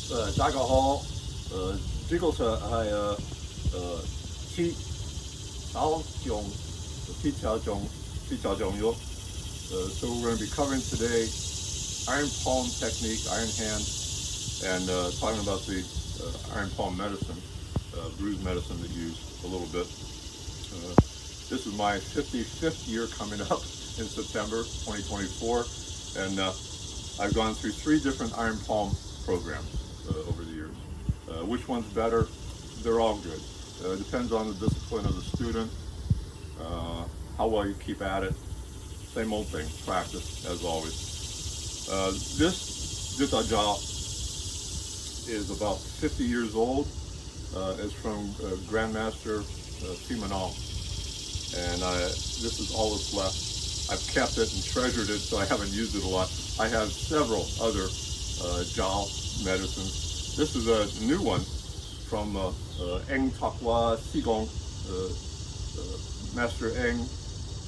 大家好，这个是踢脚种踢脚种用。So we're going to be covering today iron palm technique, iron hand, and talking about the iron palm medicine, bruise medicine that you use a little bit. This is my 55th year coming up in September 2024, and I've gone through 3 different iron palm programs over the years. Which one's better? They're all good. It depends on the discipline of the student, how well you keep at it. Same old thing, practice as always. This jitajia is about 50 years old. It's from Grandmaster Sifu Mark Lee, and this is all that's left. I've kept it and treasured it, so I haven't used it a lot. I have several other jiao medicines. This is a new one from Eng Takwa Sigong, Master Eng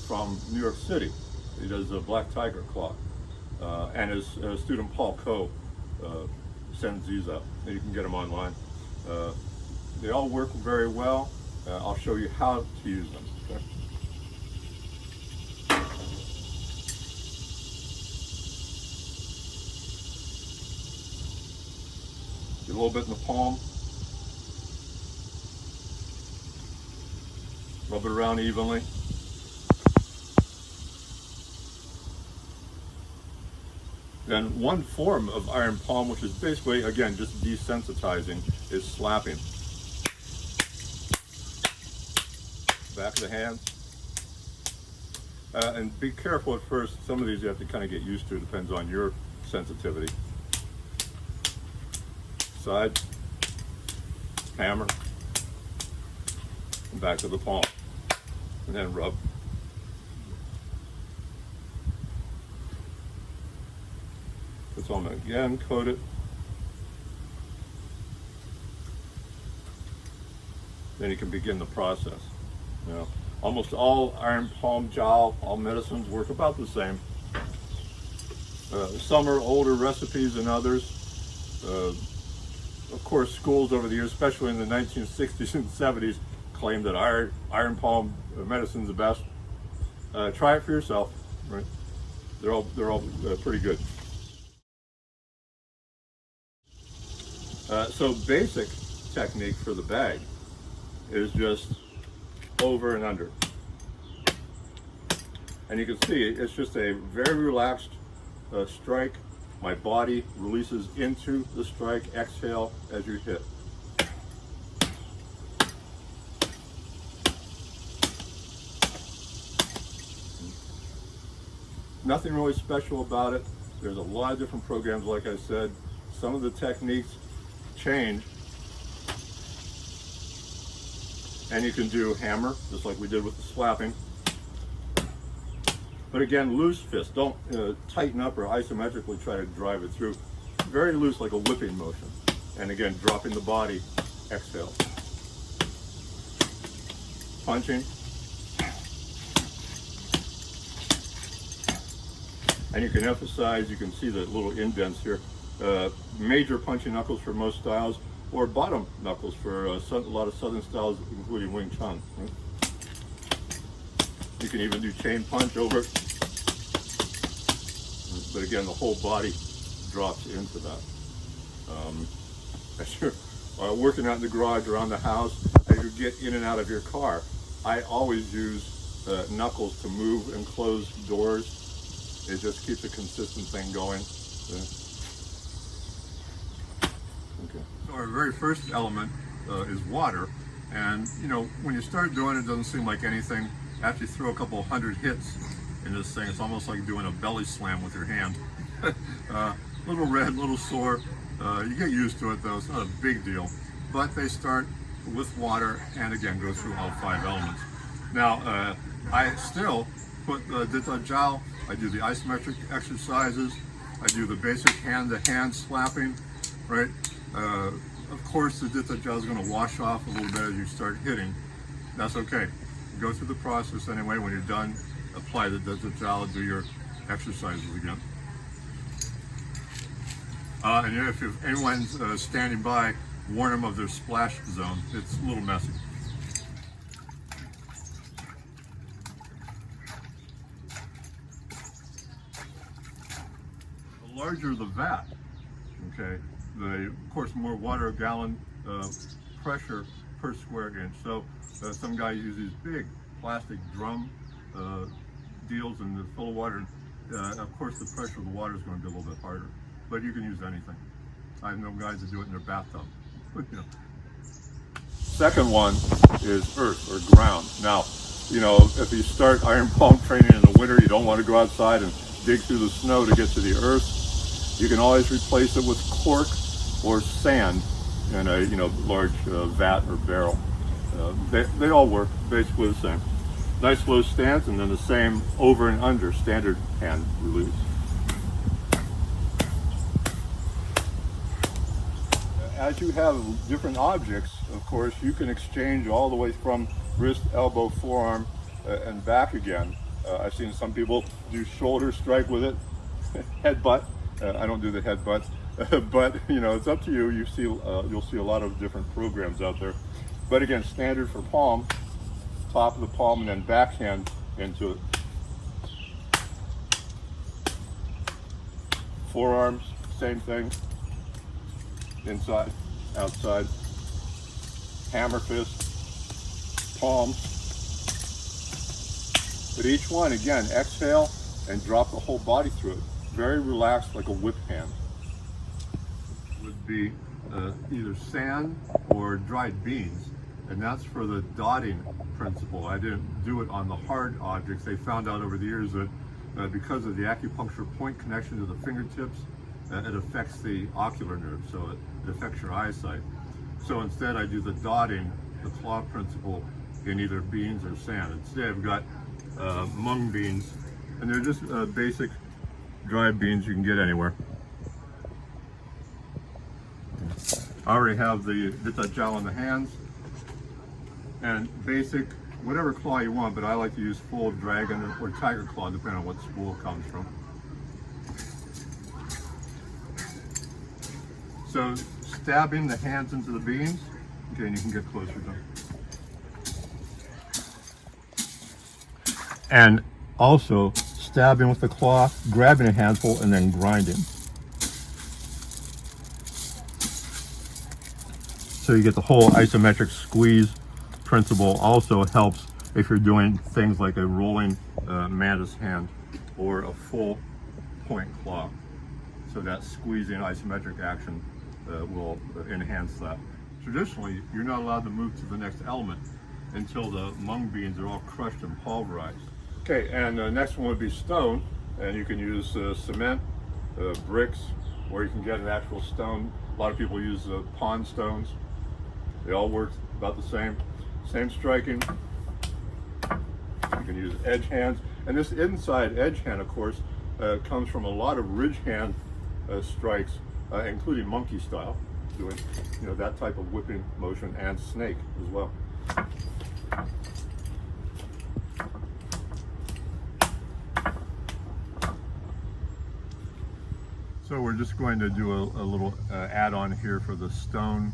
from New York City. He does a black tiger claw, and his student Paul Ko sends these up, and you can get them online. They all work very well. I'll show you how to use them. Okay? Get a little bit in the palm. Rub it around evenly. Then one form of iron palm, which is basically, again, just desensitizing, is slapping. Back of the hand. And be careful at first. Some of these you have to kind of get used to. It depends on your sensitivity. Side, hammer, and back to the palm. And then rub. Put some again, coat it. Then you can begin the process. You know, almost all iron palm jiao, all medicines work about the same. Some are older recipes than others. Of course, schools over the years, especially in the 1960s and 70s, claimed that iron palm medicine is the best. Try it for yourself. Right? They're all pretty good. So basic technique for the bag is just over and under. And you can see it's just a very relaxed strike. My body releases into the strike, exhale as you hit. Nothing really special about it. There's a lot of different programs, like I said. Some of the techniques change. And you can do hammer, just like we did with the slapping. But again, loose fist. Don't tighten up or isometrically try to drive it through. Very loose, like a whipping motion. And again, dropping the body, exhale. Punching. And you can emphasize, you can see the little indents here. Major punching knuckles for most styles, or bottom knuckles for a lot of southern styles, including Wing Chun. Right? You can even do chain punch over it. But again, the whole body drops into that. As you're working out in the garage or around the house, as you get in and out of your car, I always use knuckles to move and close doors. It just keeps a consistent thing going. Okay. So our very first element is water. And you know, when you start doing it, it doesn't seem like anything. After you throw a couple hundred hits in this thing, it's almost like doing a belly slam with your hand. Little red, little sore. You get used to it though, it's not a big deal. But they start with water and again go through all 5 elements. Now, I still put jiao. I do the isometric exercises. I do the basic hand-to-hand slapping, right? Of course, the jiao is going to wash off a little bit as you start hitting. That's okay. Go through the process anyway. When you're done, apply the jiao, do your exercises again. And if anyone's standing by, warn them of their splash zone. It's a little messy. The larger the vat, okay, of course, more water a gallon pressure per square inch. So some guys use these big plastic drum deals and they're full of water. Of course, the pressure of the water is going to be a little bit harder, but you can use anything. I know guys that do it in their bathtub. You know. Second one is earth or ground. Now, you know, if you start iron palm training in the winter, you don't want to go outside and dig through the snow to get to the earth. You can always replace it with cork or sand in a large vat or barrel. They all work basically the same. Nice low stance, and then the same over and under standard hand release. As you have different objects, of course, you can exchange all the way from wrist, elbow, forearm, and back again. I've seen some people do shoulder strike with it, headbutt. I don't do the headbutt, but you know, it's up to you. You'll see a lot of different programs out there. But again, standard for palm, top of the palm, and then backhand into it. Forearms, same thing. Inside, outside, hammer fist, palm. But each one, again, exhale and drop the whole body through it. Very relaxed, like a whip hand. Would be either sand or dried beans, and that's for the dotting principle. I didn't do it on the hard objects. They found out over the years that because of the acupuncture point connection to the fingertips, it affects the ocular nerve, so it affects your eyesight. So instead I do the dotting, the claw principle, in either beans or sand. Instead I've got mung beans, and they're just basic dried beans you can get anywhere. I already have the Vita gel in the hands, and basic, whatever claw you want, but I like to use full dragon or tiger claw, depending on what school it comes from. So stabbing the hands into the beans, okay, and you can get closer to them. And also stabbing with the claw, grabbing a handful, and then grinding. So you get the whole isometric squeeze principle. Also helps if you're doing things like a rolling mantis hand or a full point claw. So that squeezing isometric action will enhance that. Traditionally, you're not allowed to move to the next element until the mung beans are all crushed and pulverized. Okay, and the next one would be stone, and you can use cement, bricks, or you can get an actual stone. A lot of people use pond stones. They all work about the same striking. You can use edge hands, and this inside edge hand, of course, comes from a lot of ridge hand strikes, including monkey style, doing that type of whipping motion, and snake as well. So we're just going to do a little add-on here for the stone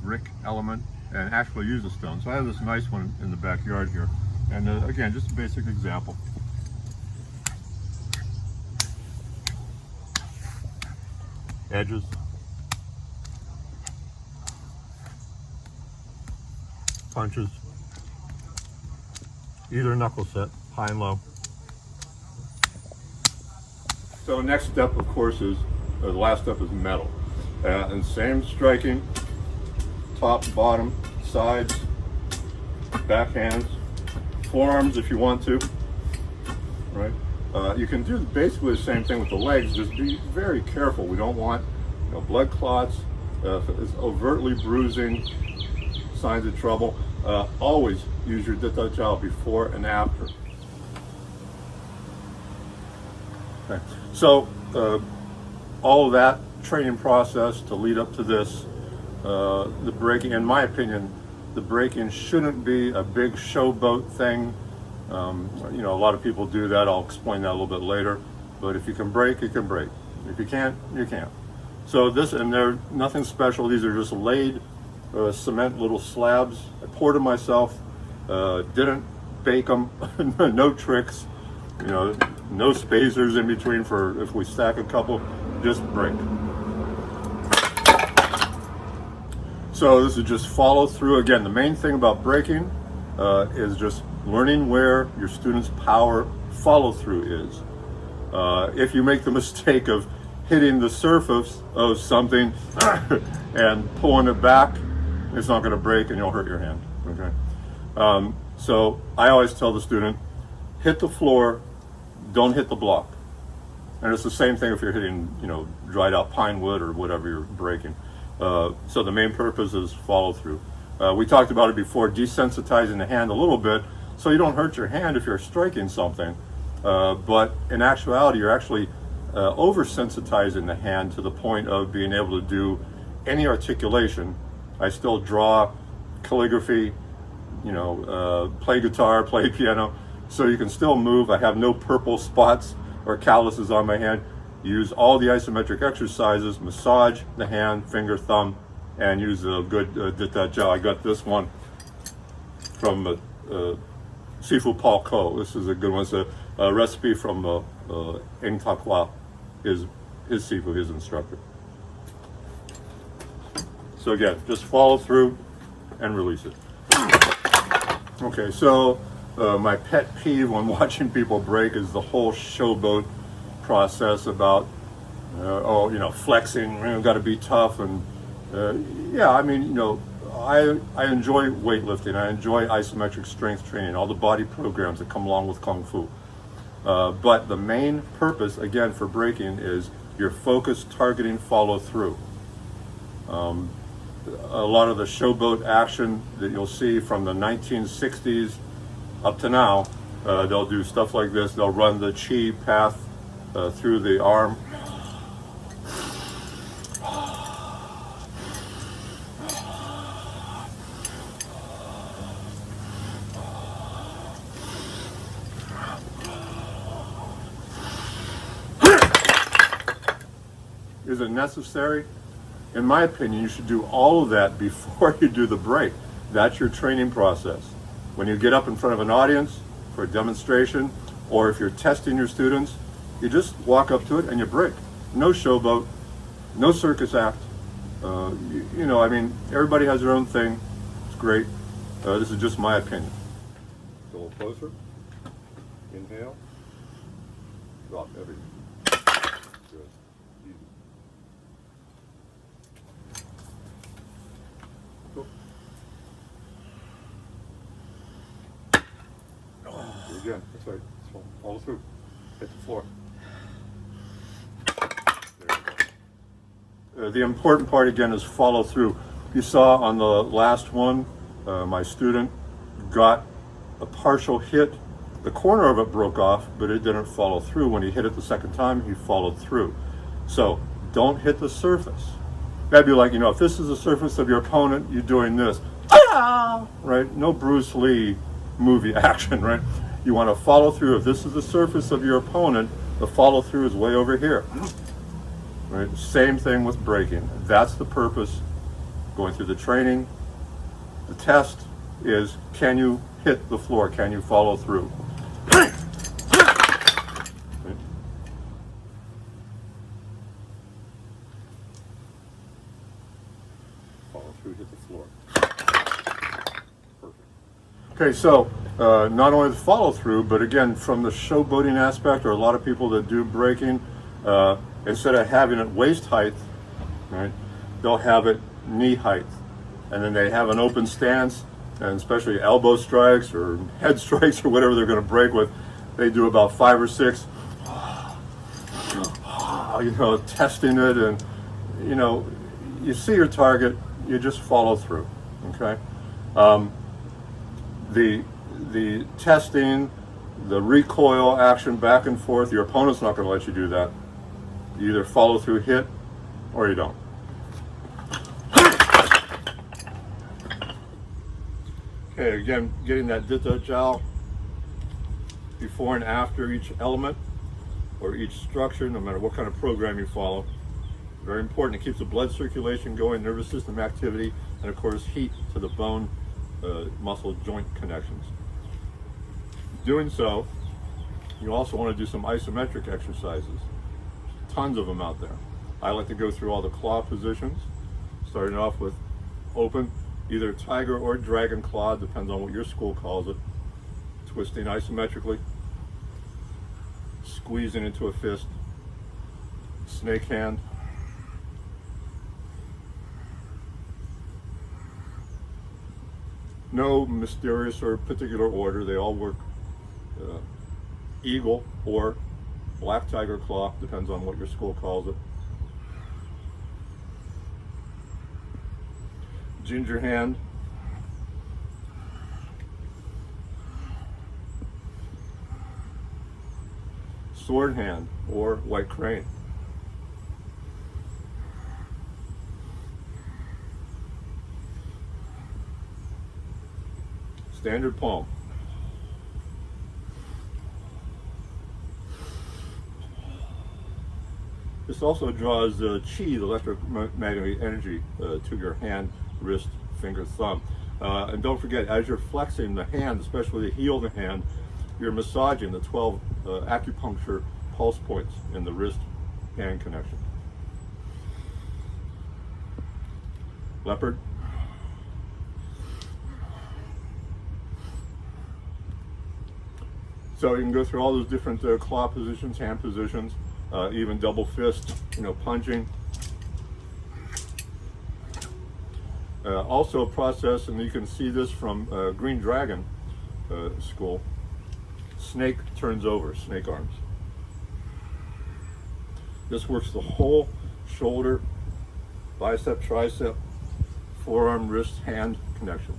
brick element, and actually use a stone. So I have this nice one in the backyard here, and again, just a basic example. Edges, punches, either knuckle set, high and low. So next step, of course, is the last step is metal, and same striking, top, bottom, sides, backhands, forearms if you want to, right? You can do basically the same thing with the legs. Just be very careful. We don't want blood clots, if it's overtly bruising, signs of trouble. Always use your Dita gel before and after. Okay. So all of that training process to lead up to this, the breaking, in my opinion, the breaking shouldn't be a big showboat thing. A lot of people do that. I'll explain that a little bit later. But if you can break, you can break. If you can't, you can't. So this, and they're nothing special. These are just laid cement little slabs. I poured them myself. Didn't bake them. No tricks. You know, no spacers in between for if we stack a couple. Just break. So this is just follow through. Again, the main thing about breaking is just learning where your student's power follow through is. If you make the mistake of hitting the surface of something and pulling it back, it's not going to break and you'll hurt your hand. Okay. So I always tell the student, hit the floor, don't hit the block. And it's the same thing if you're hitting, you know, dried out pine wood or whatever you're breaking. So the main purpose is follow through. We talked about it before, desensitizing the hand a little bit so you don't hurt your hand if you're striking something. But in actuality, you're actually oversensitizing the hand to the point of being able to do any articulation. I still draw, calligraphy, you know, play guitar, play piano, so you can still move. I have no purple spots or calluses on my hand. Use all the isometric exercises, massage the hand, finger, thumb, and use a good dita gel. I got this one from Sifu Mark Lee. This is a good one. It's a recipe from Eng Takwa, his Sifu, his instructor. So again, just follow through and release it. Okay, so my pet peeve when watching people break is the whole showboat process about, oh, you know, flexing, you know, got to be tough. And yeah, I mean, you know, I enjoy weightlifting. I enjoy isometric strength training, all the body programs that come along with Kung Fu. But the main purpose, again, for breaking is your focus, targeting, follow through. A lot of the showboat action that you'll see from the 1960s up to now, they'll do stuff like this. They'll run the chi path through the arm. Is it necessary? In my opinion, you should do all of that before you do the break. That's your training process. When you get up in front of an audience for a demonstration, or if you're testing your students, you just walk up to it and you break. No showboat, no circus act. You know, I mean, everybody has their own thing. It's great. This is just my opinion. So a little closer. Inhale. Drop everything. Good. Easy. Cool. Do it again. That's right. Follow through. Hit the floor. There you go. The important part again is follow through. You saw on the last one, my student got a partial hit. The corner of it broke off, but it didn't follow through. When he hit it the second time, he followed through. So don't hit the surface. That'd be like, you know, if this is the surface of your opponent, you're doing this. Ah! Right? No Bruce Lee movie action, right? You want to follow through. If this is the surface of your opponent, the follow through is way over here. Right? Same thing with breaking. That's the purpose. Going through the training, the test is, can you hit the floor? Can you follow through? Right? Follow through, hit the floor. Perfect. Okay, so not only the follow through, but again, from the showboating aspect, or a lot of people that do breaking, instead of having it waist height, right, they'll have it knee height, and then they have an open stance, and especially elbow strikes or head strikes or whatever they're going to break with, they do about 5 or 6, you know, testing it, and you know, you see your target, you just follow through. Okay, the testing, the recoil action back and forth, your opponent's not going to let you do that. You either follow through, hit, or you don't. Okay, again, getting that dita gel before and after each element or each structure, no matter what kind of program you follow. Very important. It keeps the blood circulation going, nervous system activity, and of course heat to the bone, muscle, joint connections. Doing so, you also want to do some isometric exercises. Tons of them out there. I like to go through all the claw positions, starting off with open, either tiger or dragon claw, depends on what your school calls it. Twisting isometrically, squeezing into a fist, snake hand, no mysterious or particular order, they all work. Eagle or black tiger claw, depends on what your school calls it. Ginger hand, sword hand or white crane. Standard palm. This also draws chi, the electromagnetic energy, to your hand, wrist, finger, thumb. And don't forget, as you're flexing the hand, especially the heel of the hand, you're massaging the 12 acupuncture pulse points in the wrist-hand connection. Leopard. So you can go through all those different claw positions, hand positions, even double fist, punching. Also a process, and you can see this from Green Dragon school, snake turns over, snake arms. This works the whole shoulder, bicep, tricep, forearm, wrist, hand connection.